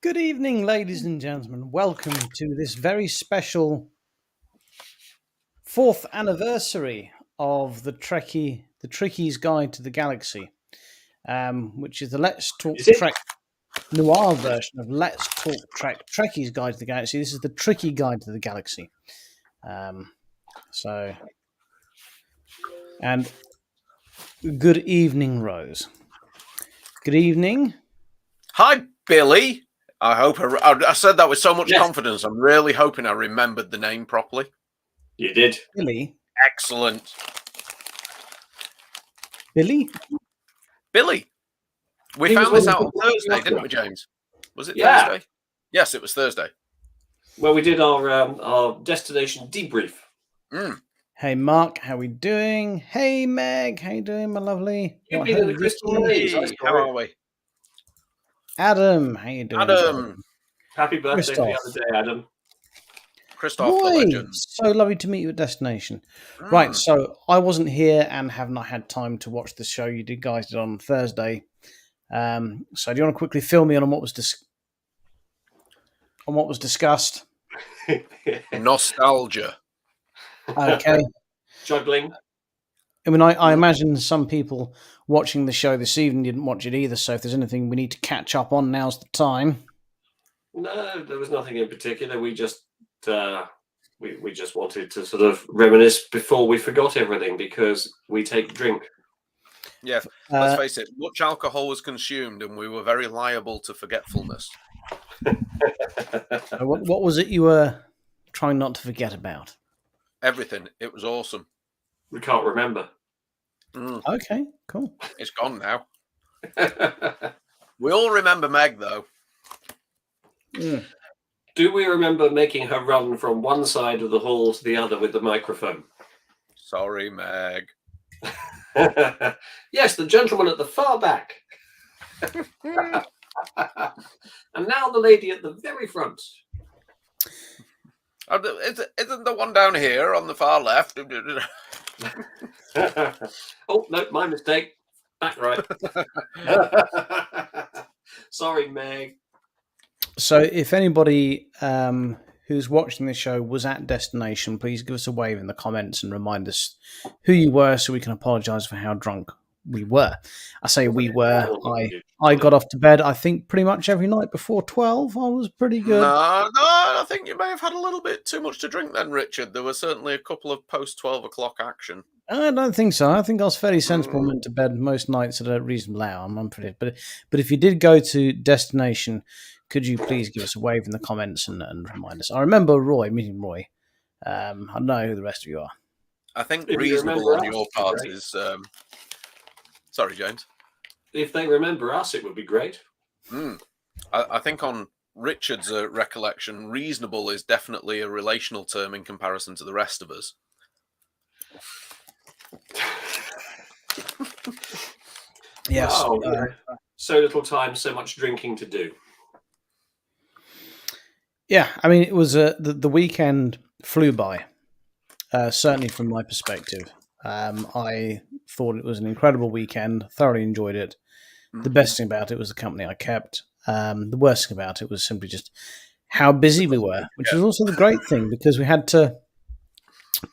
Good evening, ladies and gentlemen. Welcome to this very special fourth anniversary of the Trekkies Guide to the Galaxy, which is the Let's Talk Is it? Trek noir version of Let's Talk Trek Trekkies Guide to the Galaxy. This is the Tricky Guide to the Galaxy. And good evening, Rose. Good evening. Hi, Billy. I hope I said that with so much confidence. I'm really hoping I remembered the name properly. You did. Billy. Excellent. Billy? Billy. We found this out on Thursday, didn't we, James? Was it Thursday? Yes, it was Thursday. Well, we did our destination debrief. Hey, Mark, how we doing? Hey, Meg, how you doing, my lovely? You've been in the Crystal Maze. How are we? Adam, how you doing? Adam. Happy birthday the other day, Adam. Christoph, the legend. So lovely to meet you at destination. Right, so I wasn't here and have not had time to watch the show you guys did on Thursday. So do you want to quickly fill me on what was discussed? Nostalgia. Okay. Juggling. I mean, I imagine some people watching the show this evening didn't watch it either, so if there's anything we need to catch up on, now's the time. No, there was nothing in particular. We just we just wanted to sort of reminisce before we forgot everything because we take drink. Yeah, let's face it, much alcohol was consumed and we were very liable to forgetfulness. What was it you were trying not to forget about? Everything. It was awesome. We can't remember. Okay, cool. It's gone now. We all remember Meg, though. Do we remember making her run from one side of the hall to the other with the microphone? Sorry, Meg. Yes, the gentleman at the far back. And now the lady at the very front. Isn't the one down here on the far left? Oh, no, my mistake. Back right. Sorry, Meg. So if anybody who's watching the show was at destination, please give us a wave in the comments and remind us who you were so we can apologise for how drunk we were. I say we were. I got off to bed, I think, pretty much every night before 12. I was pretty good. No, I think you may have had a little bit too much to drink then, Richard. There was certainly a couple of post-12 o'clock action. I don't think so. I think I was fairly sensible and went to bed most nights at a reasonable hour. I'm pretty. But if you did go to destination, could you please give us a wave in the comments and remind us? I remember meeting Roy. I don't know who the rest of you are. I think reasonable on your part is... Sorry, James. If they remember us, it would be great. I think on Richard's recollection, reasonable is definitely a relational term in comparison to the rest of us. Yes. Wow. So little time, so much drinking to do. Yeah, I mean, it was the weekend flew by, certainly from my perspective. I thought it was an incredible weekend, thoroughly enjoyed it. The best thing about it was the company I kept. The worst thing about it was simply just how busy we were, which was also the great thing because we had to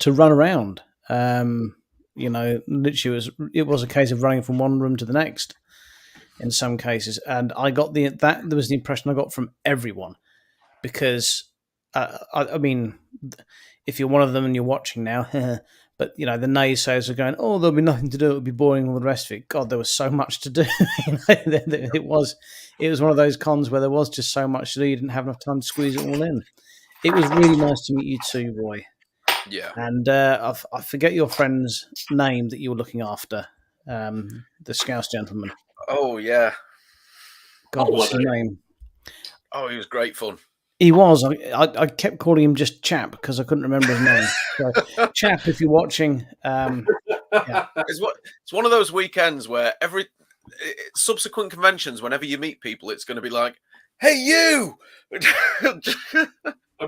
run around. Literally it was a case of running from one room to the next in some cases. And I got there was the impression I got from everyone because, I mean, if you're one of them and you're watching now, but, the naysayers are going, oh, there'll be nothing to do. It'll be boring, all the rest of it. God, there was so much to do. It was one of those cons where there was just so much to do. You didn't have enough time to squeeze it all in. It was really nice to meet you too, Roy. Yeah. And I forget your friend's name that you were looking after, the Scouse gentleman. Oh, yeah. God, what's his name? Oh, he was great fun. He was. I kept calling him just Chap because I couldn't remember his name. So, Chap, if you're watching, yeah. It's one of those weekends where every subsequent conventions, whenever you meet people, it's going to be like, "Hey, you!" I'm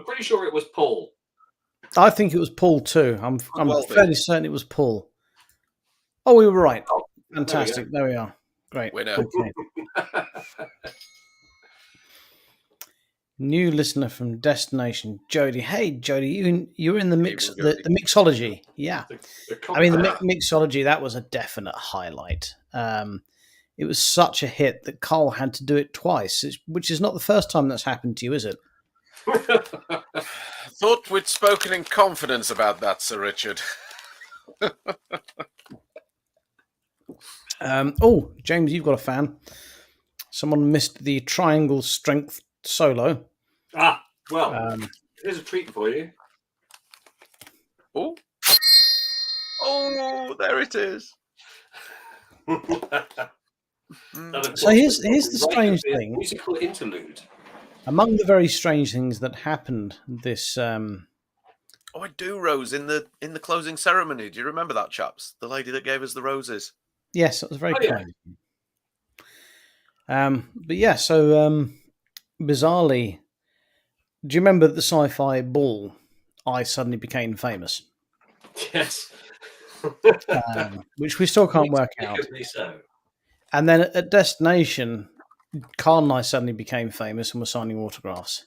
pretty sure it was Paul. I think it was Paul too. I'm fairly certain it was Paul. Oh, we were right. Fantastic. There we are. Great. Winner. Okay. New listener from Destination, Jody. Hey, Jody, you were in the mix, Jody. the mixology. Yeah, The I mean the mixology. That was a definite highlight. It was such a hit that Cole had to do it twice, which is not the first time that's happened to you, is it? Thought we'd spoken in confidence about that, Sir Richard. Oh, James, you've got a fan. Someone missed the triangle strength solo. Well, here's a treat for you. Oh, there it is. So here's the strange thing. Musical interlude. Among the very strange things that happened this. Oh, I do, Rose, in the closing ceremony. Do you remember that, chaps? The lady that gave us the roses. Yes, it was very kind. But yeah, so bizarrely, do you remember the sci-fi ball? I suddenly became famous. Yes. Which we still can't work out. So. And then at Destination, Carl and I suddenly became famous and were signing autographs.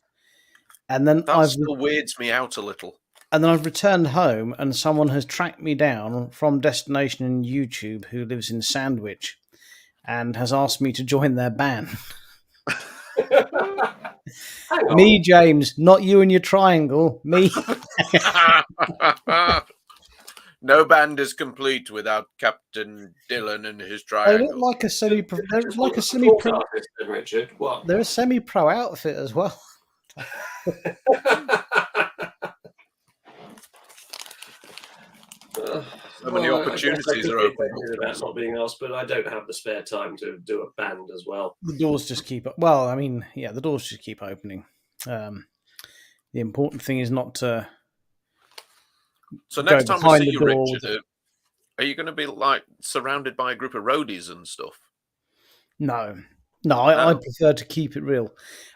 And then that still weirds me out a little. And then I've returned home, and someone has tracked me down from Destination in YouTube, who lives in Sandwich, and has asked me to join their band. Me, James, not you and your triangle. Me. No band is complete without Captain Dylan and his triangle. They look like a semi-pro. They're like a semi-pro. Richard, what? They're a semi-pro outfit as well. So many opportunities are open. That's not being asked, but I don't have the spare time to do a band as well. The doors just keep. Well, I mean, yeah, the doors just keep opening. The important thing is not to. So next time we see you, Richard, are you going to be like surrounded by a group of roadies and stuff? No. I prefer to keep it real.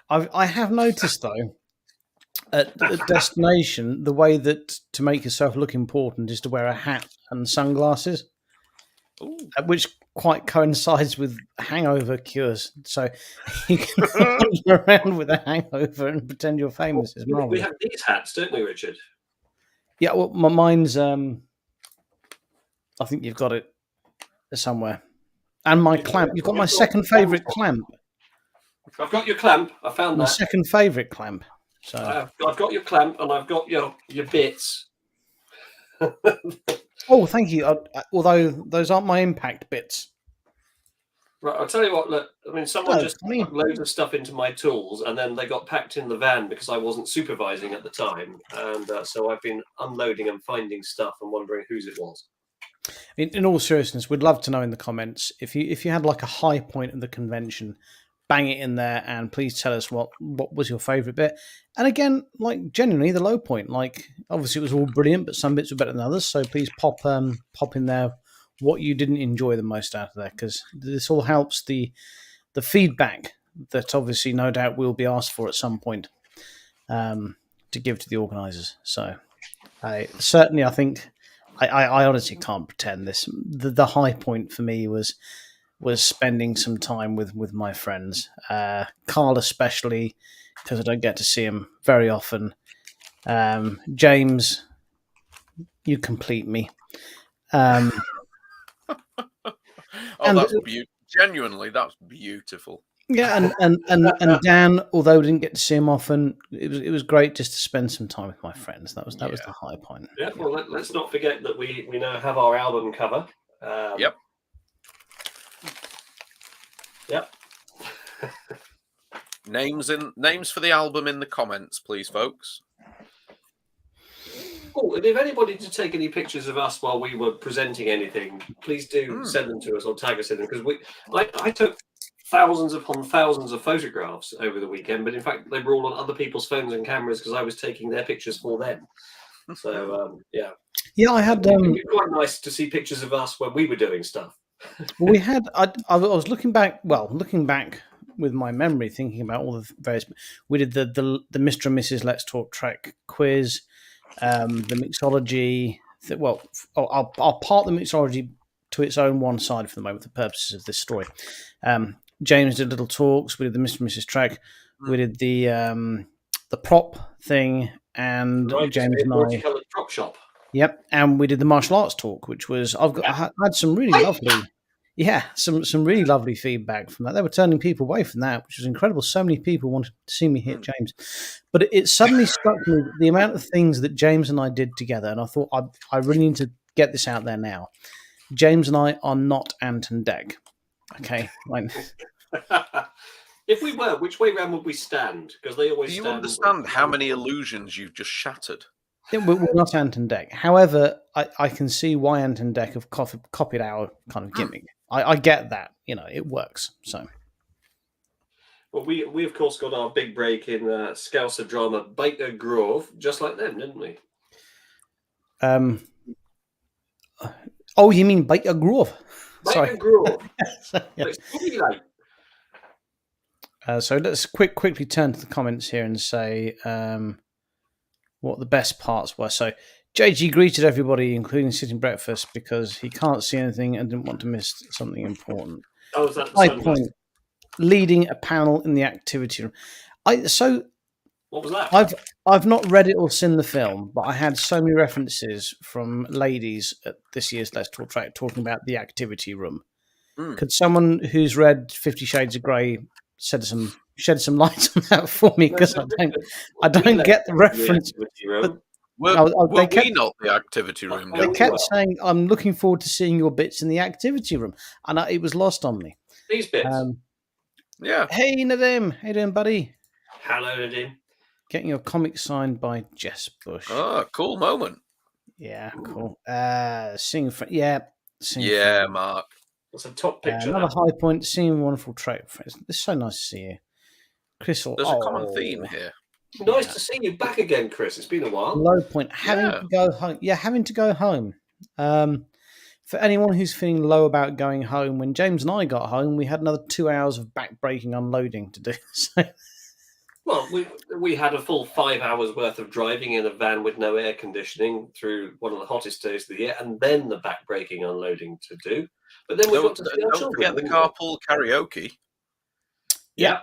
I have noticed though, at Destination, the way that to make yourself look important is to wear a hat and sunglasses, which quite coincides with hangover cures. So you can run around with a hangover and pretend you're famous. It's marvelous. We have these hats, don't we, Richard? Yeah, well, mine's. I think you've got it somewhere. And my clamp. You've got my second favourite clamp. I've got your clamp. I found that. My second favourite clamp. So I've got your clamp and I've got your bits. Oh, thank you. Although those aren't my impact bits. Right, I'll tell you what. Look, I mean, someone just put loads of stuff into my tools, and then they got packed in the van because I wasn't supervising at the time, and so I've been unloading and finding stuff and wondering whose it was. In all seriousness, we'd love to know in the comments if you had like a high point of the convention. Bang it in there, and please tell us what was your favourite bit. And again, like genuinely the low point. Like obviously it was all brilliant, but some bits were better than others. So please pop in there what you didn't enjoy the most out of there, because this all helps the feedback that obviously no doubt will be asked for at some point to give to the organisers. So I think I honestly can't pretend this. The high point for me was spending some time with my friends, Carl especially, because I don't get to see him very often. James, you complete me. That's beautiful. Genuinely, that's beautiful. Yeah, and Dan, although we didn't get to see him often, it was great just to spend some time with my friends. That was the high point. Yeah, well, let's not forget that we now have our album cover. Yep. Yep. Names for the album in the comments, please, folks. Oh, and if anybody did take any pictures of us while we were presenting anything, please do send them to us or tag us in them, because I took thousands upon thousands of photographs over the weekend, but in fact they were all on other people's phones and cameras because I was taking their pictures for them. So yeah, I had. It'd be quite nice to see pictures of us when we were doing stuff. We had. I was looking back with my memory, thinking about all the various. We did the Mr. and Mrs. Let's Talk Trek quiz, the mixology. I'll part the mixology to its own one side for the moment, for the purposes of this story. James did little talks. We did the Mr. and Mrs. Trek. We did the prop thing, and Right, James and I. multicolored prop shop. Yep, and we did the martial arts talk, which was I had some really lovely, some really lovely feedback from that. They were turning people away from that, which was incredible. So many people wanted to see me hit James, but it suddenly struck me the amount of things that James and I did together, and I thought I really need to get this out there now. James and I are not Ant and Dec. Okay, like, If we were, which way round would we stand? Because they always. Do you stand understand how many illusions you've just shattered? we're not Ant and Dec. However, I can see why Ant and Dec have copied our kind of gimmick. I get that, it works. So, Well, we of course got our big break in Scouser drama Baker Grove, just like them, didn't we? Oh, you mean Baker Grove? Baker Grove. Yeah. It's probably like. So let's quickly turn to the comments here and say what the best parts were. So JG greeted everybody, including sitting breakfast, because he can't see anything and didn't want to miss something important. Oh, is that the High sunglasses? point, leading a panel in the activity room. What was that? I've not read it or seen the film, but I had so many references from ladies at this year's Let's Talk Trek talking about the activity room. Could someone who's read 50 Shades of Grey shed some light on that for me? Because I don't get the reference. Were we not the activity room? They kept saying, "I'm looking forward to seeing your bits in the activity room," and it was lost on me. These bits. Yeah. Hey Nadim, how you doing, buddy? Hello, Nadim. Getting your comic signed by Jess Bush. Oh, cool moment. Yeah, cool. Seeing Mark. That's a top picture. Another high point, seeing wonderful Trek friends. It's so nice to see you. Chris, there's a common theme here. Nice to see you back again, Chris. It's been a while. Low point, having to go home. Yeah, having to go home. For anyone who's feeling low about going home, when James and I got home, we had another 2 hours of back-breaking unloading to do. So. Well, we had a full 5 hours worth of driving in a van with no air conditioning through one of the hottest days of the year, and then the back-breaking unloading to do. But then we got to see our don't forget the carpool karaoke. Yeah.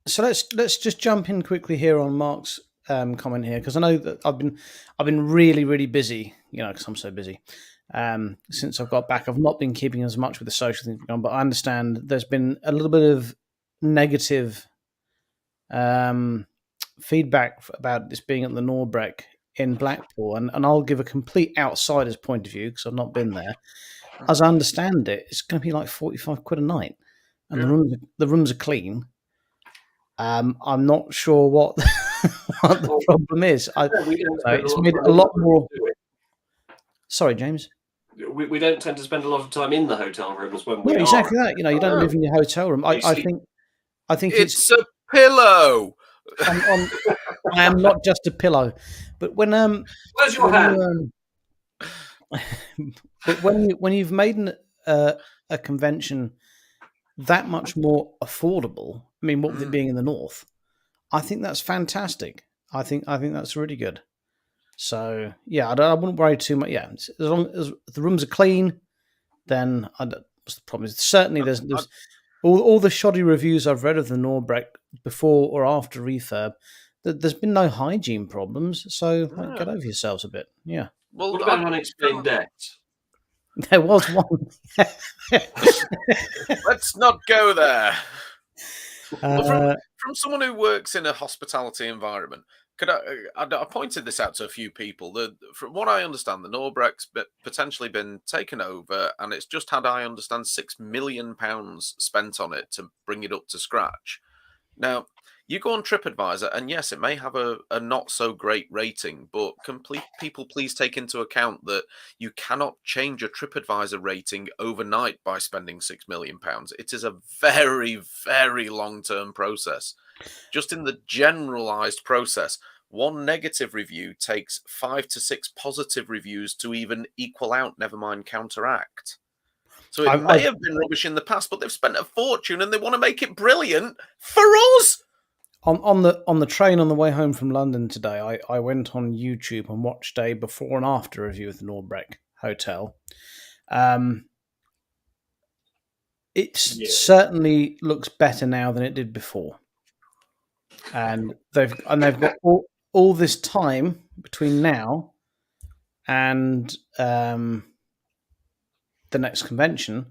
So let's just jump in quickly here on Mark's comment here, because I know that I've been really, really busy, because I'm so busy. Since I've got back, I've not been keeping as much with the social thing going, but I understand there's been a little bit of negative feedback about this being at the Norbreck in Blackpool, and I'll give a complete outsider's point of view because I've not been there. As I understand it, it's going to be like 45 quid a night, and the rooms are clean. I'm not sure what the problem is. It's made a lot more. Sorry, James. We don't tend to spend a lot of time in the hotel rooms when we exactly that. You don't live in your hotel room. I think it's a pillow. I am not just a pillow, but where's your hand? But when you've made a convention that much more affordable, I mean, what with it being in the north, I think that's fantastic. I think that's really good. So yeah, I wouldn't worry too much. Yeah, as long as the rooms are clean, then what's the problem? Certainly, there's all the shoddy reviews I've read of the Norbreck before or after refurb. There's been no hygiene problems, so get over yourselves a bit. Yeah. Well, what about unexplained debts? There was one. Let's not go there. From someone who works in a hospitality environment, I pointed this out to a few people. From what I understand, the Norbreck's potentially been taken over, and it's just had, I understand, £6 million spent on it to bring it up to scratch. Now, you go on TripAdvisor, and yes, it may have a not so great rating, but people please take into account that you cannot change a TripAdvisor rating overnight by spending £6 million. It is a very, very long-term process. Just in the generalized process, one negative review takes 5 to 6 positive reviews to even equal out, never mind counteract. So it may have been rubbish in the past, but they've spent a fortune and they want to make it brilliant for us. On the train on the way home from London today, I went on YouTube and watched a before and after review of the Norbreck Hotel. It certainly looks better now than it did before. and they've got all this time between now and the next convention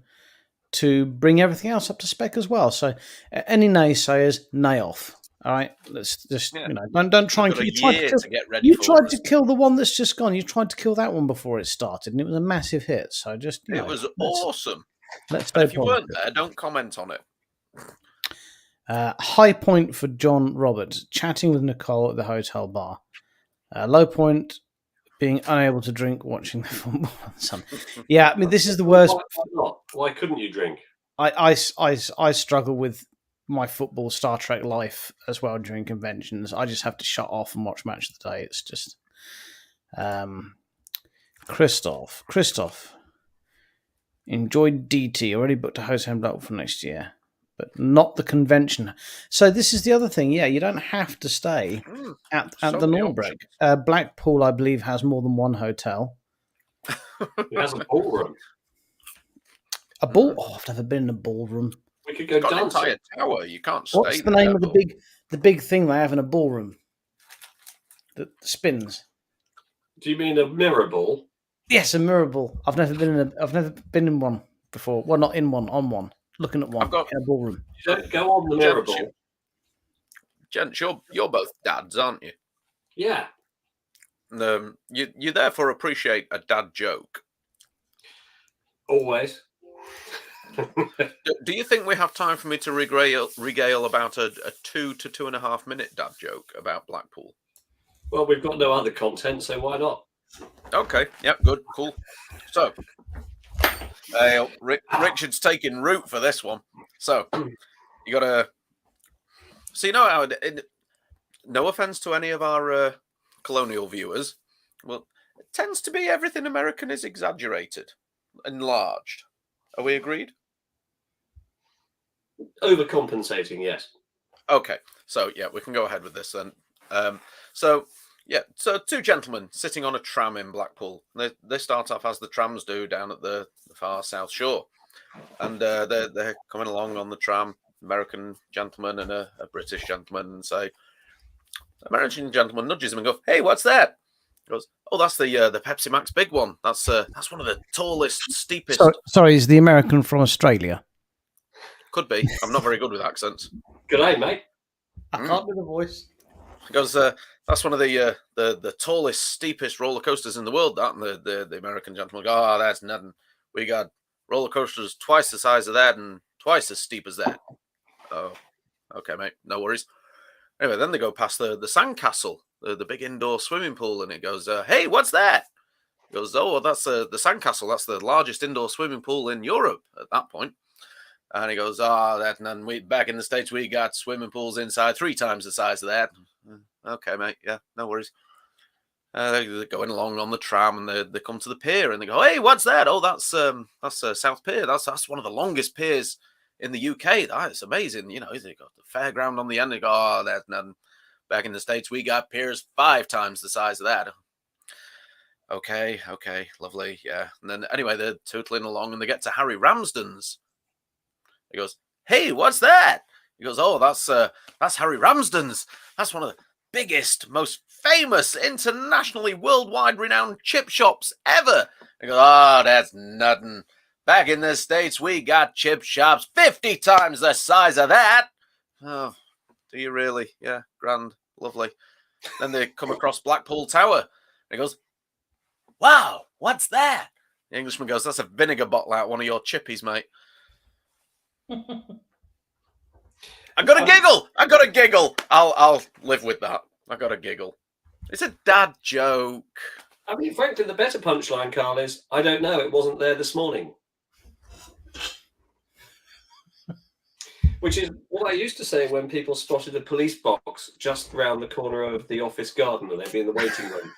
to bring everything else up to spec as well. So any naysayers, nay off. All right, let's just don't try and Got a you tried year to, to get ready. you for tried us. to kill the one that's just gone. You tried to kill that one before it started, and it was a massive hit. So just It was awesome. Let's And stay if you weren't positive. there, don't comment on it. High point for John Roberts, chatting with Nicole at the hotel bar. Low point, being unable to drink watching the football on Sunday. Yeah, I mean, this is the worst. Why not? Why couldn't you drink? I struggle with my football Star Trek life as well during conventions. I just have to shut off and watch Match of the Day. It's just Christoph enjoyed DT, already booked a hotel in Blackpool for next year, but not the convention. So this is the other thing. Yeah, you don't have to stay at the Norbreck. Blackpool, I believe, has more than one hotel. It has a ballroom. A ball? Oh, I've never been in a ballroom. We could go Got an dancing. entire tower. You can't stay. What's the name of the big thing they have in a ballroom that spins? Do you mean a mirror ball? Yes, a mirror ball. I've never been in one before. Well, not in one, on one. Looking at one in a ballroom. Don't go on the mirror ball. Gents, you're both dads, aren't you? Yeah. You therefore appreciate a dad joke. Always. Do you think we have time for me to regale about a 2 to 2.5 minute dad joke about Blackpool? Well, we've got no other content, so why not? Okay. Yep. Good. Cool. So, Richard's taking root for this one. So, you got to. So, you know how. No offense to any of our colonial viewers. Well, it tends to be everything American is exaggerated, enlarged. Are we agreed? Overcompensating, yes. Okay. So, yeah, we can go ahead with this then. So two gentlemen sitting on a tram in Blackpool. They start off as the trams do down at the far south shore, and they're coming along on the tram. American gentleman and a British gentleman, and say, American gentleman nudges him and goes, "Hey, what's that?" He goes, "Oh, that's the Pepsi Max big one. That's one of the tallest, steepest." Sorry, is the American from Australia? Could be. I'm not very good with accents. Good day, mate. I can't do the voice. He goes, that's one of the tallest, steepest roller coasters in the world. That, and the American gentleman goes, "Oh, that's nothing. We got roller coasters twice the size of that and twice as steep as that." Oh, okay, mate. No worries. Anyway, then they go past the sandcastle, the big indoor swimming pool, and it goes, "Hey, what's that?" He goes, "Oh, well, that's the sandcastle. That's the largest indoor swimming pool in Europe at that point." And he goes, "That none. We back in the States, we got swimming pools inside 3 times the size of that." Okay, mate. Yeah, no worries. They're going along on the tram, and they come to the pier, and they go, "Hey, what's that?" "Oh, that's South Pier. That's one of the longest piers in the UK. That's amazing. You know, they got the fairground on the end. They go, "Oh, that's nothing. Back in the States, we got piers 5 times the size of that." Okay, lovely, yeah. And then anyway, they're tootling along, and they get to Harry Ramsden's. He goes, "Hey, what's that?" He goes, "Oh, that's Harry Ramsden's. That's one of the biggest, most famous, internationally, worldwide renowned chip shops ever." He goes, "Oh, that's nothing. Back in the States, we got chip shops 50 times the size of that." Oh, do you really? Yeah, grand, lovely. Then they come across Blackpool Tower. And he goes, "Wow, what's that?" The Englishman goes, "That's a vinegar bottle out one of your chippies, mate." I got a giggle. I'll live with that. I got a giggle. It's a dad joke. I mean, frankly, the better punchline, Carl, is, "I don't know. It wasn't there this morning." Which is what I used to say when people spotted a police box just round the corner of the office garden and they'd be in the waiting room.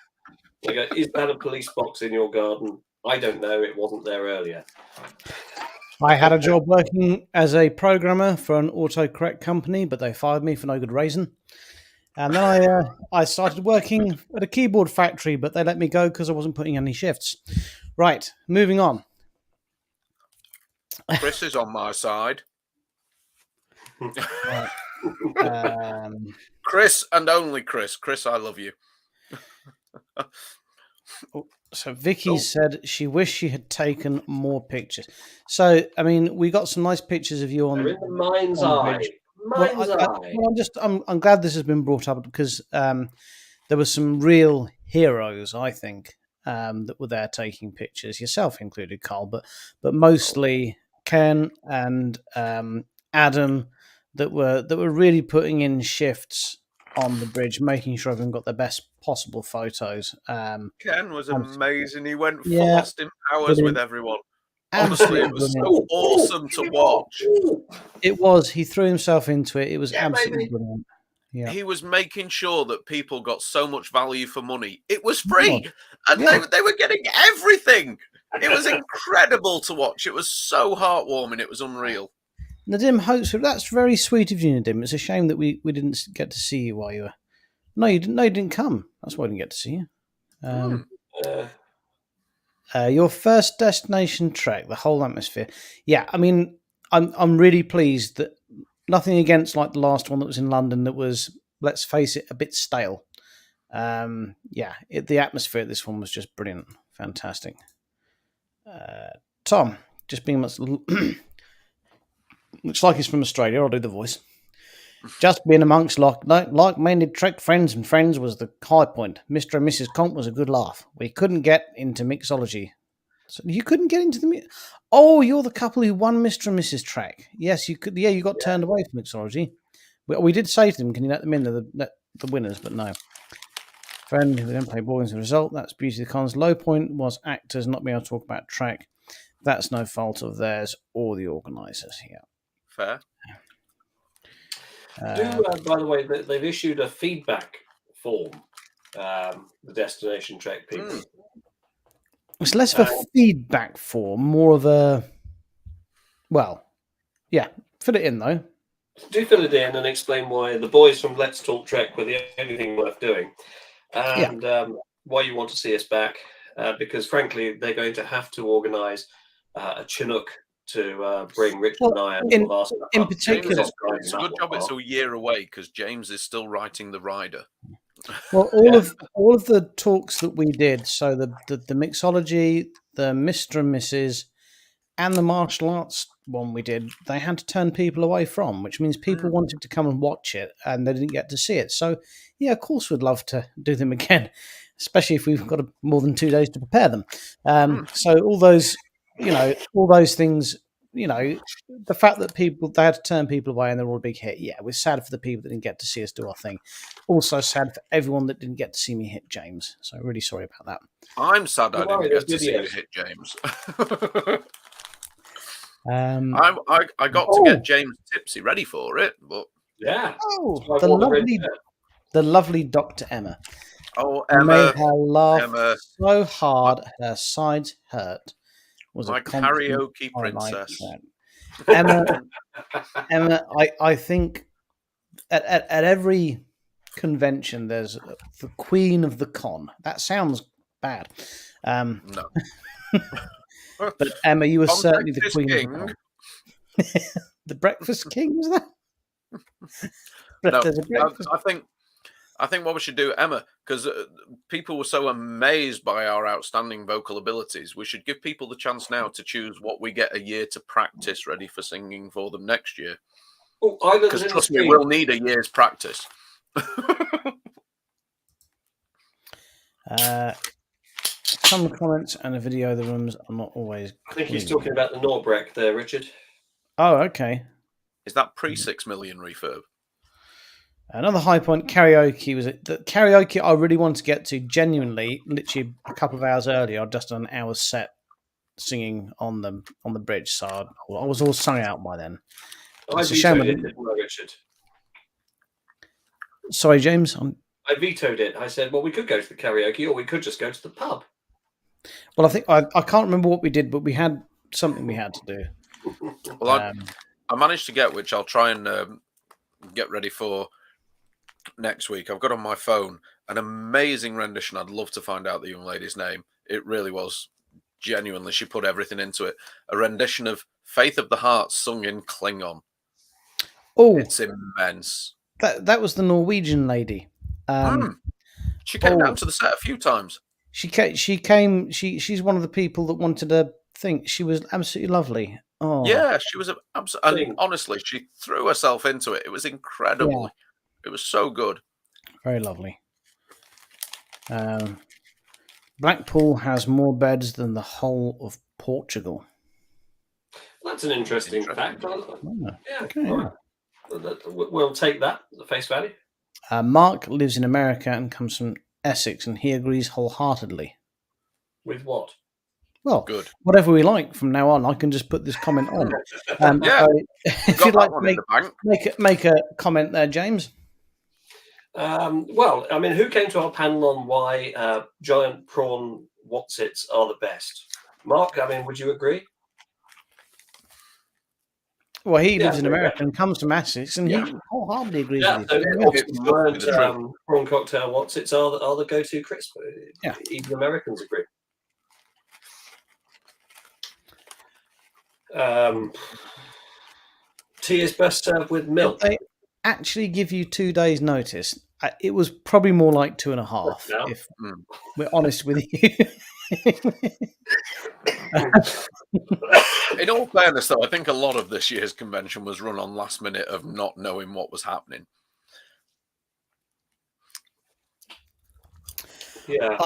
They go, "Is that a police box in your garden?" "I don't know. It wasn't there earlier." I had a job working as a programmer for an autocorrect company, but they fired me for no good reason. And then I started working at a keyboard factory, but they let me go because I wasn't putting any shifts. Right, moving on. Chris is on my side. Right. Chris and only Chris. Chris, I love you. So Vicky said she wished she had taken more pictures. So I mean, we got some nice pictures of you on They're in the mind's on the eye. bridge. Mind's eye. I'm glad this has been brought up because there were some real heroes, I think, that were there taking pictures, yourself included, Carl, but mostly Ken and Adam that were really putting in shifts on the bridge, making sure everyone got the best possible photos. Ken was amazing. He went full Yeah, Austin Powers brilliant. with everyone. Honestly, it was so awesome to watch. It was. He threw himself into it. It was absolutely baby. brilliant. Yeah. He was making sure that people got so much value for money. It was free, and Yeah. they were getting everything. It was incredible to watch. It was so heartwarming. It was unreal. Nadim, that's very sweet of you, Nadim. It's a shame that we didn't get to see you while you were. No, you didn't. No, you didn't come. That's why I didn't get to see you. Your first destination trek, the whole atmosphere. Yeah, I mean, I'm really pleased that nothing against like the last one that was in London that was, let's face it, a bit stale. The atmosphere at this one was just brilliant, fantastic. Tom, just being much. Looks like he's from Australia. I'll do the voice. Just being amongst like-minded Trek friends and friends was the high point. Mr. and Mrs. Comp was a good laugh. We couldn't get into mixology. So you couldn't get into the... Oh, you're the couple who won Mr. and Mrs. Trek. Yes, you could. Yeah, you got turned away from mixology. We did say to them, can you let them in, the winners, but no. Friend who didn't play ball as a result. That's beauty of the cons. Low point was actors not being able to talk about Trek. That's no fault of theirs or the organisers. Yeah. Fair. By the way, they've issued a feedback form. The Destination Trek people. It's less of a feedback form, more of a. Well, yeah, fill it in though. Do fill it in and explain why the boys from Let's Talk Trek were the only thing worth doing, and why you want to see us back. Because frankly, they're going to have to organise a Chinook to bring Richard and I in particular. It's a good job it's a year away because James is still writing the rider. Well, all of the talks that we did, so the mixology, the Mr. and Mrs. and the martial arts one we did, they had to turn people away from, which means people wanted to come and watch it and they didn't get to see it. So, yeah, of course we'd love to do them again, especially if we've got more than 2 days to prepare them. So all those things, the fact that they had to turn people away and they're all a big hit. Yeah, we're sad for the people that didn't get to see us do our thing. Also sad for everyone that didn't get to see me hit James. So really sorry about that. I'm sad I didn't get to see you hit James. I got to get James tipsy ready for it, but the lovely Dr. Emma. Oh, Emma made her laugh so hard her sides hurt. Was my karaoke princess. Emma, I think at every convention there's the queen of the con. That sounds bad. No. But Emma, you were certainly the Breakfast queen King. of the con. The Breakfast King, was that? No, I think what we should do, Emma, because people were so amazed by our outstanding vocal abilities, we should give people the chance now to choose what we get a year to practice ready for singing for them next year. Because trust me, we'll need a year's practice. Some comments and a video of the rooms are not always. I think he's talking about the Norbreck there, Richard. Oh, okay. Is that pre-6 million refurb? Another high point, karaoke, was the karaoke I really wanted to get to, genuinely, literally a couple of hours earlier. I'd just done an hour's set singing on the bridge, so I was all sung out by then. It's a shame I didn't, Richard. Sorry, James. I vetoed it. I said, well, we could go to the karaoke or we could just go to the pub. Well, I think I can't remember what we did, but we had something we had to do. Well, I managed to get, which I'll try and get ready for next week. I've got on my phone an amazing rendition. I'd love to find out the young lady's name. It really was genuinely. She put everything into it. A rendition of Faith of the Heart sung in Klingon. Oh, It's immense. that was the Norwegian lady. She came down oh. to the set a few times. She's one of the people that wanted to think. She was absolutely lovely. Oh, Yeah, she was and honestly, she threw herself into it. It was incredible. Yeah. It was so good. Very lovely. Blackpool has more beds than the whole of Portugal. That's an interesting fact. Oh, Yeah, okay, all right. We'll take that at the face value. Mark lives in America and comes from Essex, and he agrees wholeheartedly. With what? Well, Good. whatever we like from now on, I can just put this comment on. Yeah, so if you'd like to make a comment there, James. Well, I mean, who came to our panel on why giant prawn Wotsits are the best? Mark, I mean, would you agree? Well, he lives in America and comes from Essex, and he wholeheartedly agrees with you. Prawn cocktail Wotsits are the go-to crisp. Yeah. Even Americans agree. Tea is best served with milk. They actually give you 2 days' notice. It was probably more like 2.5, if we're honest with you. In all fairness, though, I think a lot of this year's convention was run on last minute of not knowing what was happening. Yeah.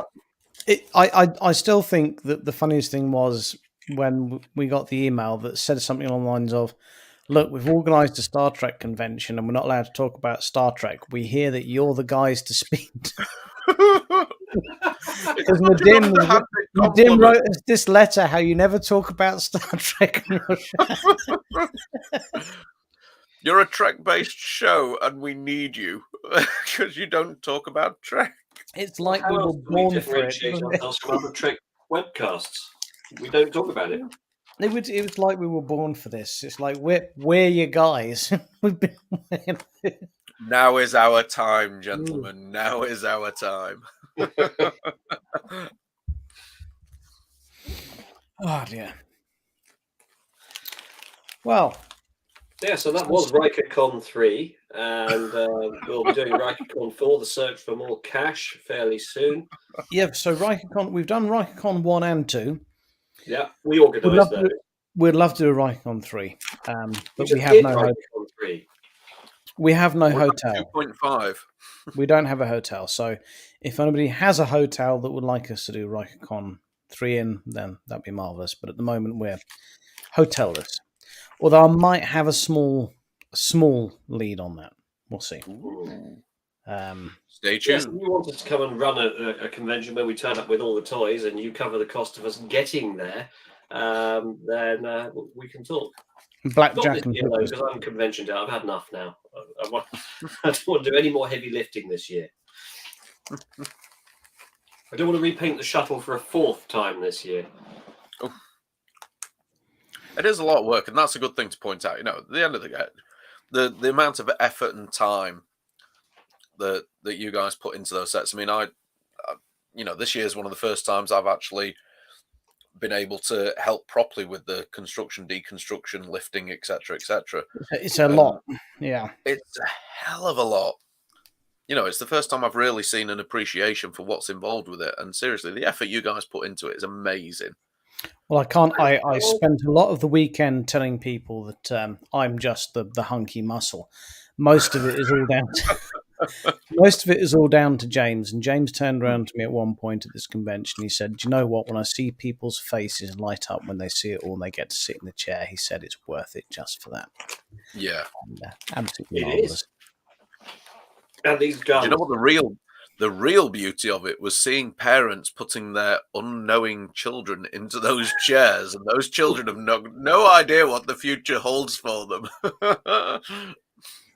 I still think that the funniest thing was when we got the email that said something along the lines of, look, we've organised a Star Trek convention and we're not allowed to talk about Star Trek. We hear that you're the guys to speak to. Because Nadim wrote us this letter how you never talk about Star Trek in your show. You're a Trek-based show and we need you because you don't talk about Trek. It's like we were born for it. Ourselves from other Trek webcasts. We don't talk about it. It was like we were born for this. It's like we're your guys. We've been. Now is our time, gentlemen. Now is our time. Oh dear. Well. Yeah, so that was RikerCon 3, and we'll be doing RikerCon 4, the search for more cash, fairly soon. Yeah, so RikerCon, we've done RikerCon 1 and 2. Yeah, we organised those. We'd love to do a RikerCon 3, but we have no hotel. We have no hotel. 2.5. We don't have a hotel, so if anybody has a hotel that would like us to do RikerCon 3 in, then that'd be marvellous. But at the moment, we're hotelless. Although I might have a small lead on that. We'll see. Stay tuned. Yes, if you wanted to come and run a convention where we turn up with all the toys and you cover the cost of us getting there, then we can talk. Blackjack and because I'm convention down. I've had enough now. I don't want to do any more heavy lifting this year. I don't want to repaint the shuttle for a 4th time this year. Oh. It is a lot of work, and that's a good thing to point out. You know, at the end of the day, the amount of effort and time that you guys put into those sets. I mean, this year is one of the first times I've actually been able to help properly with the construction, deconstruction, lifting, etc., etc. It's a lot. Yeah, it's a hell of a lot. You know, it's the first time I've really seen an appreciation for what's involved with it, and seriously, the effort you guys put into it is amazing. Well, I spent a lot of the weekend telling people that I'm just the hunky muscle. Most of it is all down to James. And James turned around to me at one point at this convention. He said, "Do you know what? When I see people's faces light up when they see it all and they get to sit in the chair," he said, "it's worth it just for that." Yeah, and, absolutely marvelous. And these guns. Do you know what the real beauty of it was seeing parents putting their unknowing children into those chairs, and those children have no idea what the future holds for them.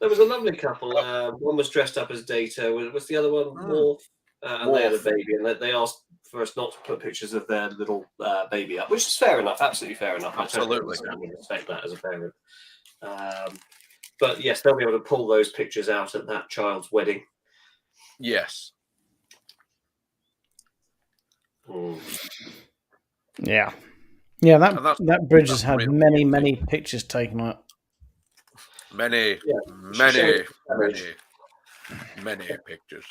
There was a lovely couple. One was dressed up as Data. Was the other one Worf? And they had a baby, and they asked for us not to put pictures of their little baby up, which is fair enough, absolutely fair enough. Absolutely. I totally respect that as a parent. But yes, they'll be able to pull those pictures out at that child's wedding. Yes. Yeah. That bridge has had many pictures taken on it. Many pictures.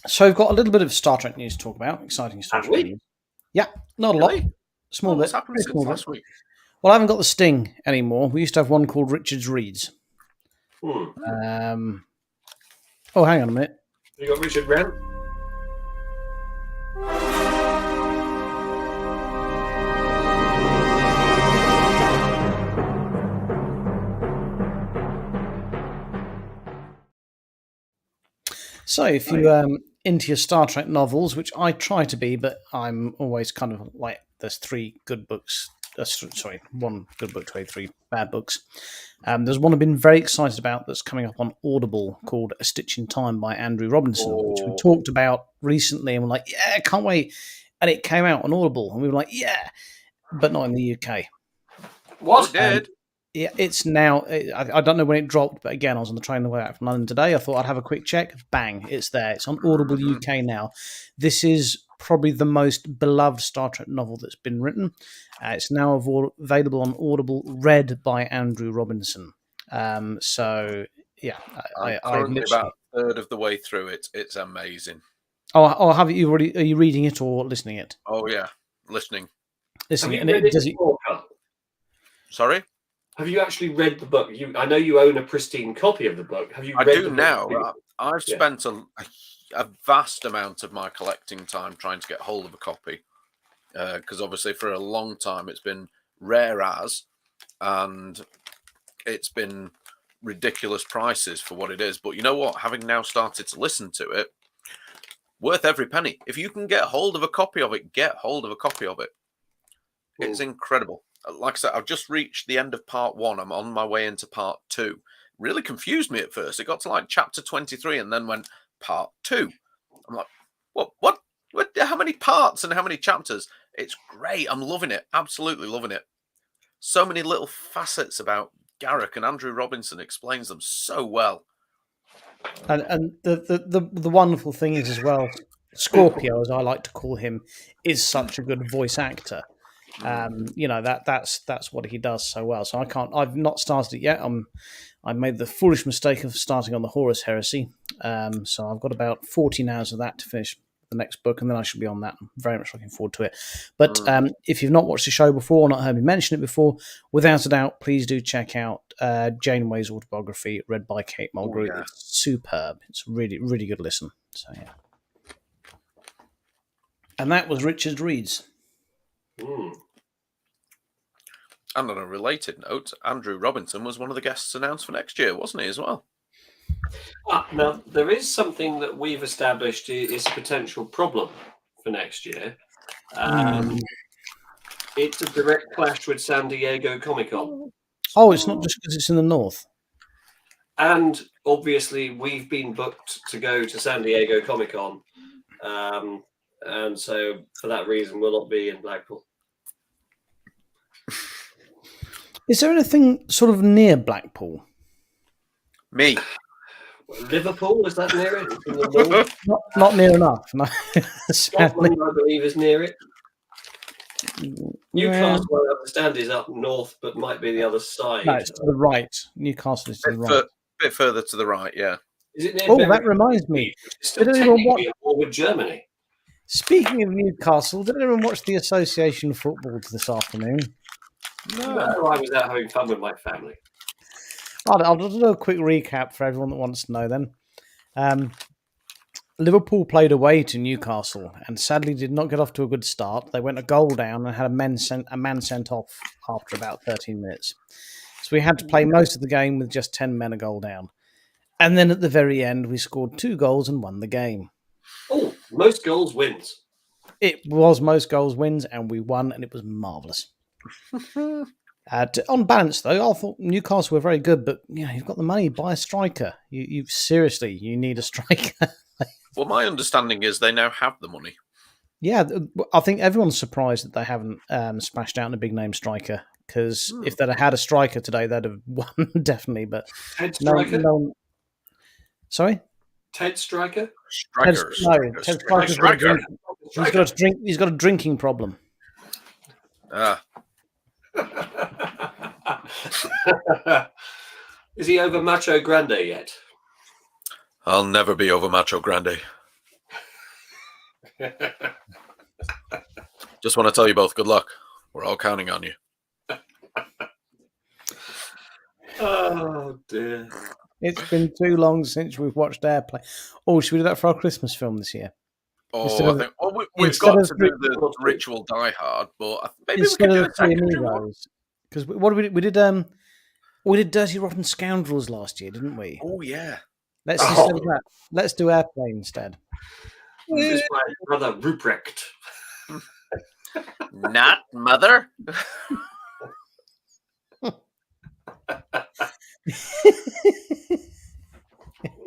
So we've got a little bit of Star Trek news to talk about. Exciting Star Have Trek we? news. Yeah, not a lot. Really? Small What's bit. happened Very since small bit. last week? Well, I haven't got the Sting anymore. We used to have one called Richard's Reads. Hmm. Oh, hang on a minute. You got Richard Rand? So, if you into your Star Trek novels, which I try to be, but I'm always kind of like there's three good books. Sorry, one good book to three bad books. There's one I've been very excited about that's coming up on Audible called A Stitch in Time by Andrew Robinson, which we talked about recently, and we're like, yeah, can't wait. And it came out on Audible, and we were like, yeah, but not in the UK. What? Did? Yeah, it's now. I don't know when it dropped, but again, I was on the train on the way out from London today. I thought I'd have a quick check. Bang, it's there. It's on Audible UK now. This is probably the most beloved Star Trek novel that's been written. It's now available on Audible, read by Andrew Robinson. So yeah, I'm currently about a third of the way through it. It's amazing. Oh, have you already? Are you reading it or listening it? Oh yeah, listening. Listening, Have you read it before, Carl? Sorry. Have you actually read the book? I know you own a pristine copy of the book. Have you? I read do the book? now. I've spent a vast amount of my collecting time trying to get hold of a copy, because obviously for a long time it's been rare as, and it's been ridiculous prices for what it is. But you know what? Having now started to listen to it, worth every penny. If you can get hold of a copy of it, get hold of a copy of it. It's incredible. Like I said, I've just reached the end of part 1. I'm on my way into part 2. Really confused me at first. It got to like chapter 23 and then went part 2. I'm like, what? How many parts and how many chapters? It's great. I'm loving it. Absolutely loving it. So many little facets about Garak, and Andrew Robinson explains them so well. And the wonderful thing is as well, Scorpio, as I like to call him, is such a good voice actor. You know, that's what he does so well. So I've not started it yet. I made the foolish mistake of starting on the Horus Heresy. So I've got about 14 hours of that to finish the next book, and then I should be on that. I'm very much looking forward to it. But if you've not watched the show before or not heard me mention it before, without a doubt, please do check out Janeway's autobiography, read by Kate Mulgrew. Yeah. It's superb. It's really, really good listen. So yeah. And that was Richard Reads. And on a related note, Andrew Robinson was one of the guests announced for next year, wasn't he, as well? Now, there is something that we've established is a potential problem for next year. It's a direct clash with San Diego Comic-Con. Oh, it's not just because it's in the north. And obviously, we've been booked to go to San Diego Comic-Con. And so, for that reason, we'll not be in Blackpool. Is there anything sort of near Blackpool? Me. Liverpool, is that near it? In the north? Not near enough. No. Scotland, I believe, is near it. Newcastle, I understand, is up north, but might be the other side. No, it's to the right. Newcastle is to the right. A bit further to the right, yeah. Is it near Oh, Berwick? that reminds me. Still Did anyone technically at war with Germany. Speaking of Newcastle, did anyone watch the Association football this afternoon? No, I was out having fun with my family. I'll do a quick recap for everyone that wants to know then. Liverpool played away to Newcastle and sadly did not get off to a good start. They went a goal down and had a man sent off after about 13 minutes. So we had to play most of the game with just 10 men a goal down. And then at the very end, we scored 2 goals and won the game. Oh, most goals wins. It was most goals wins, and we won, and it was marvellous. On balance, though, I thought Newcastle were very good, but you know, you've got the money, buy a striker. You seriously, you need a striker. Well, my understanding is they now have the money. Yeah, I think everyone's surprised that they haven't smashed out a big name striker, because if they'd have had a striker today, they'd have won definitely. But Ted Striker? Sorry? Ted Striker? Ted Striker's he's got a drinking problem. Is he over Macho Grande yet? I'll never be over Macho Grande. Just want to tell you both good luck. We're all counting on you. Oh, dear. It's been too long since we've watched Airplane. Oh, should we do that for our Christmas film this year? Oh, I think we've got to do the Ritual Die Hard, but maybe we could do a secondary one. Because what did we did? We did Dirty Rotten Scoundrels last year, didn't we? Oh yeah. Let's instead of that, let's do Airplane instead. This is my brother Ruprecht. Not mother.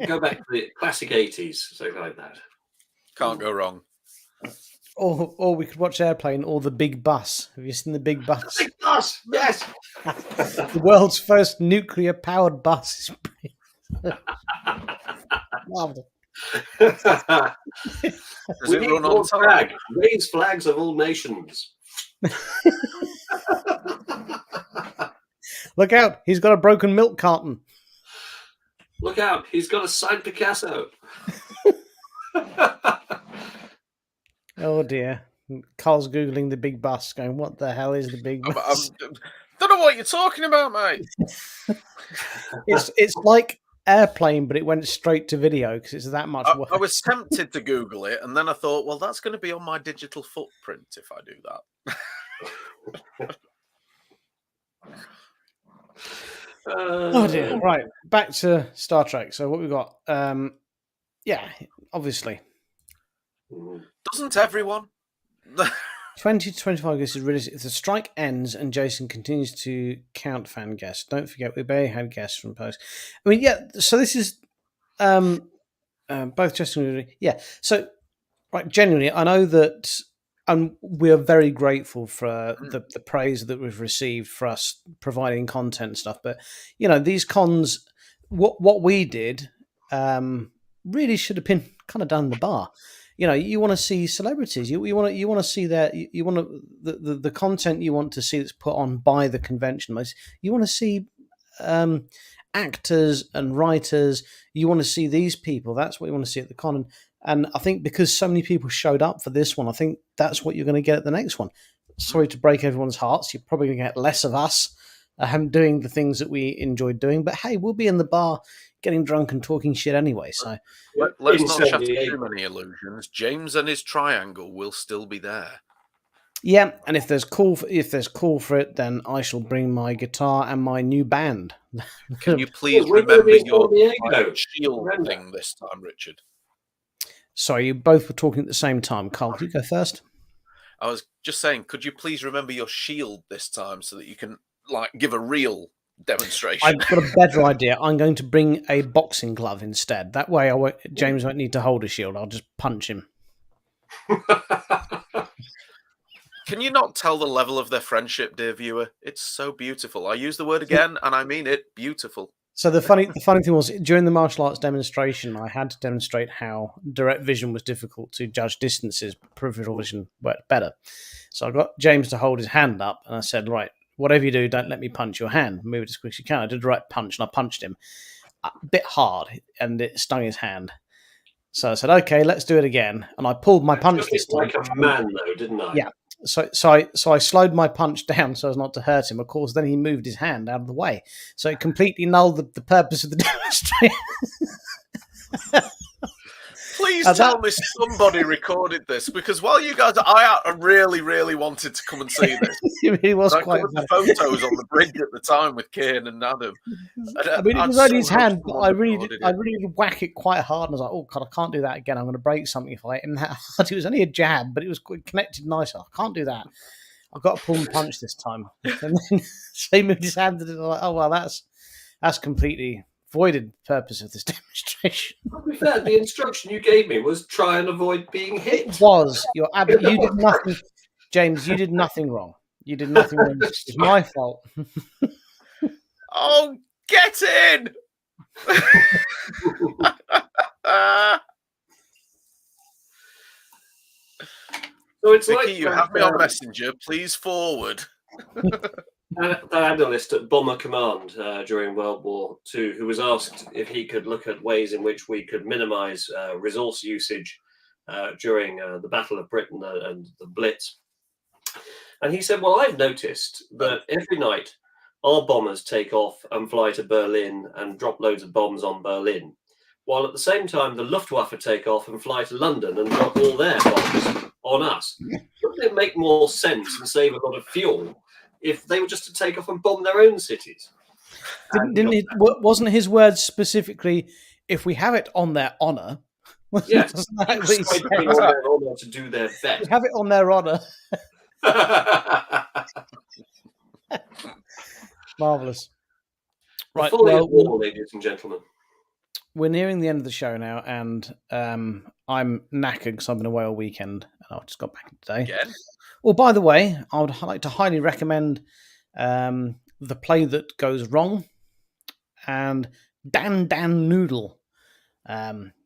Go back to the classic 80s, something like that. Can't go wrong. Or we could watch Airplane or The Big Bus. Have you seen The Big Bus? The Big Bus, yes. The world's first nuclear-powered bus. Loved it. Does it run on flag. Raise flags of all nations. Look out, he's got a broken milk carton. Look out, he's got a signed Picasso. Oh dear. Carl's Googling The Big Bus, going, what the hell is The Big Bus? I don't know what you're talking about, mate. It's like Airplane, but it went straight to video because it's that much work. I was tempted to Google it, and then I thought, well, that's going to be on my digital footprint if I do that. Oh dear. Right, back to Star Trek. So what we got? Yeah, obviously. Doesn't everyone? 20 to 25 guests is realistic. If the strike ends and Jason continues to count fan guests, don't forget we barely had guests from post. I mean, yeah. So this is both Jason. Yeah. So right, genuinely, I know that, and we are very grateful for the praise that we've received for us providing content and stuff. But you know, these cons, what we did, really should have been kind of done in the bar. You know, you want to see celebrities. You want to see their. You want to the content you want to see that's put on by the convention. You want to see actors and writers. You want to see these people. That's what you want to see at the con. And I think because so many people showed up for this one, I think that's what you're going to get at the next one. Sorry to break everyone's hearts. You're probably going to get less of us doing the things that we enjoyed doing. But hey, we'll be in the bar getting drunk and talking shit anyway. So let's not shatter too many illusions. James and his triangle will still be there. Yeah, and if there's call for it, then I shall bring my guitar and my new band. Can you please remember your shield thing this time, Richard? Sorry, you both were talking at the same time. Carl, could you go first? I was just saying, could you please remember your shield this time so that you can give a real demonstration? I've got a better idea. I'm going to bring a boxing glove instead. That way, James won't need to hold a shield. I'll just punch him. Can you not tell the level of their friendship, dear viewer? It's so beautiful. I use the word again, and I mean it. Beautiful. So the funny thing was, during the martial arts demonstration, I had to demonstrate how direct vision was difficult to judge distances, peripheral vision worked better. So I got James to hold his hand up, and I said, right, whatever you do, don't let me punch your hand. Move it as quick as you can. I did the right punch, and I punched him a bit hard, and it stung his hand. So I said, okay, let's do it again. And I pulled my punch this time. Like a man, though, didn't I? Yeah. So I slowed my punch down so as not to hurt him. Of course, then he moved his hand out of the way. So it completely nulled the purpose of the demonstration. Please tell me somebody recorded this, because while you guys, I really, really wanted to come and see this. It really was quite the photos on the bridge at the time with Kane and Adam. I mean, it was only his hand, but I really did whack it quite hard. And I was like, oh, God, I can't do that again. I'm going to break something if I hit him that hard. It was only a jab, but it was connected nicely. I can't do that. I've got to pull and punch this time. And then so he moved his hand and like, oh, well, that's completely voided the purpose of this demonstration. To be fair, the instruction you gave me was try and avoid being hit. It was. You did nothing, James. You did nothing wrong. You did nothing wrong. It was my fault. Oh, get in! So it's Vicky, like you have me on Messenger. Please forward. That analyst at Bomber Command during World War II, who was asked if he could look at ways in which we could minimise resource usage during the Battle of Britain and the Blitz. And he said, well, I've noticed that every night our bombers take off and fly to Berlin and drop loads of bombs on Berlin, while at the same time the Luftwaffe take off and fly to London and drop all their bombs on us. Wouldn't it make more sense and save a lot of fuel if they were just to take off and bomb their own cities? Wasn't his words specifically, if we have it on their honour? Yes, to do their best. Have it on their honour. Marvellous. Right, well, war, ladies and gentlemen. We're nearing the end of the show now, and I'm knackered because I've been away all weekend, and I've just got back today. Again? Well, by the way, I would like to highly recommend The Play That Goes Wrong and Dan Noodle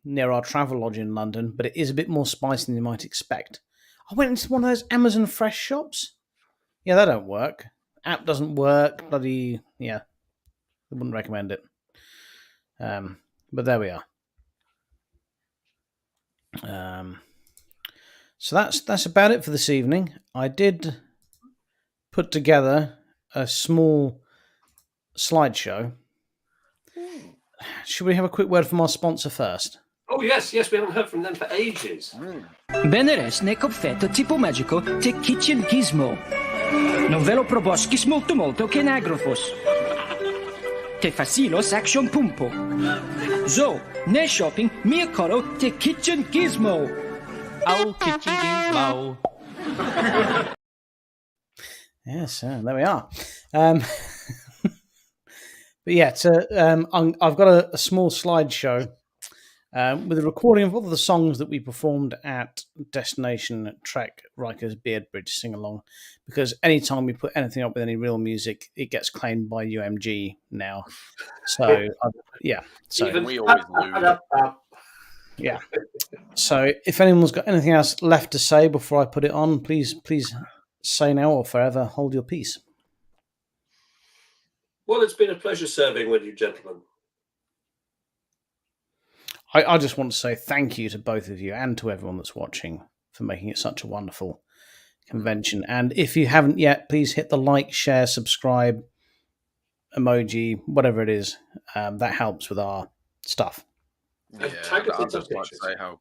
near our travel lodge in London, but it is a bit more spicy than you might expect. I went into one of those Amazon Fresh shops. Yeah, they don't work. App doesn't work. Bloody, yeah. I wouldn't recommend it. But there we are. So that's about it for this evening. I did put together a small slideshow. Should we have a quick word from our sponsor first? Oh, yes, we haven't heard from them for ages. Beneres ne kopfeto tipo magico te kitchen gizmo. Non ve lo proboskis molto che nagrofos. Te facilos action pumpo. Zo, ne shopping mia coro te kitchen gizmo. Oh, kitchen gizmo. Yes, there we are. But yeah, I've got a small slideshow with a recording of all of the songs that we performed at Destination Trek Riker's Beard Bridge Sing Along, because anytime we put anything up with any real music, it gets claimed by UMG now. So yeah, so even we always lose. Yeah. So if anyone's got anything else left to say before I put it on, please say now or forever hold your peace. Well, it's been a pleasure serving with you, gentlemen. I just want to say thank you to both of you and to everyone that's watching for making it such a wonderful convention. And if you haven't yet, please hit the like, share, subscribe, emoji, whatever it is. That helps with our stuff. Yeah, I'd just like to say how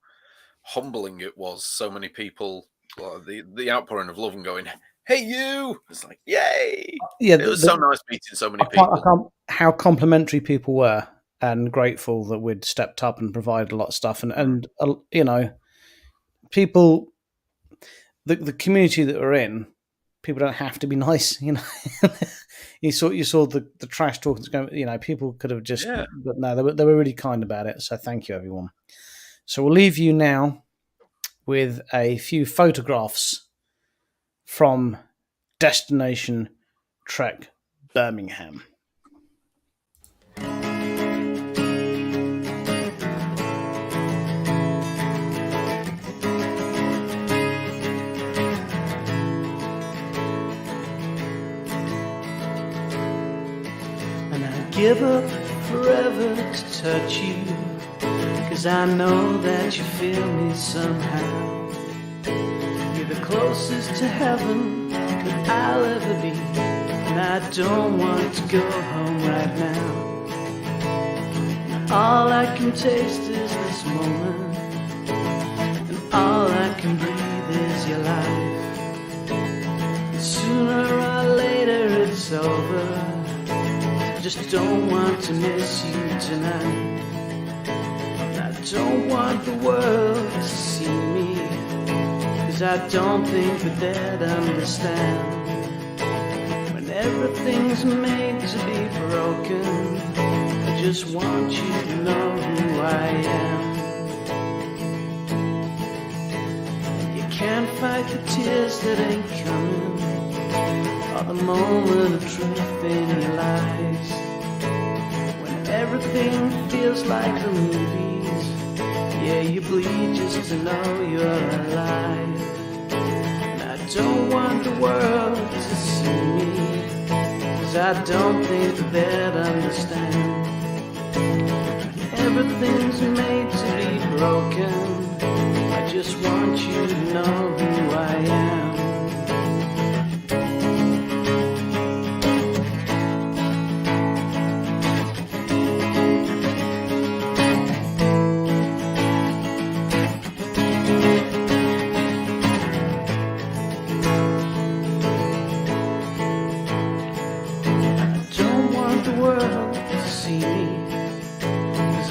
humbling it was. So many people, the outpouring of love and going, hey, you! It's like, yay! Yeah, it was so nice meeting so many people. How complimentary people were, and grateful that we'd stepped up and provided a lot of stuff. And you know, people, the community that we're in, people don't have to be nice. You know, you saw the trash talk that's going. You know, people could have just, but no, they were really kind about it. So thank you, everyone. So we'll leave you now with a few photographs from Destination Trek Birmingham. And I'd give up forever to touch you, 'cause I know that you feel me somehow. You're the closest to heaven that I'll ever be, and I don't want to go home right now. All I can taste is this moment, and all I can breathe is your life. And sooner or later it's over, I just don't want to miss you tonight. I don't want the world to see me, 'cause I don't think that they'd understand. When everything's made to be broken, I just want you to know who I am. You can't fight the tears that ain't coming, or the moment of truth in your lies. When everything feels like the movies, yeah, you bleed just to know you're alive. And I don't want the world to see me, I don't think that they'd understand. Everything's made to be broken. I just want you to know who I am.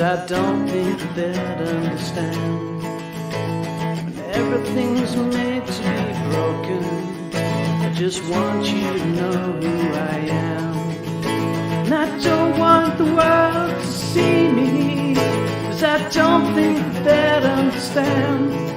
I don't think that they'd understand. When everything's made to be broken, I just want you to know who I am. And I don't want the world to see me, 'cause I don't think that they'd understand.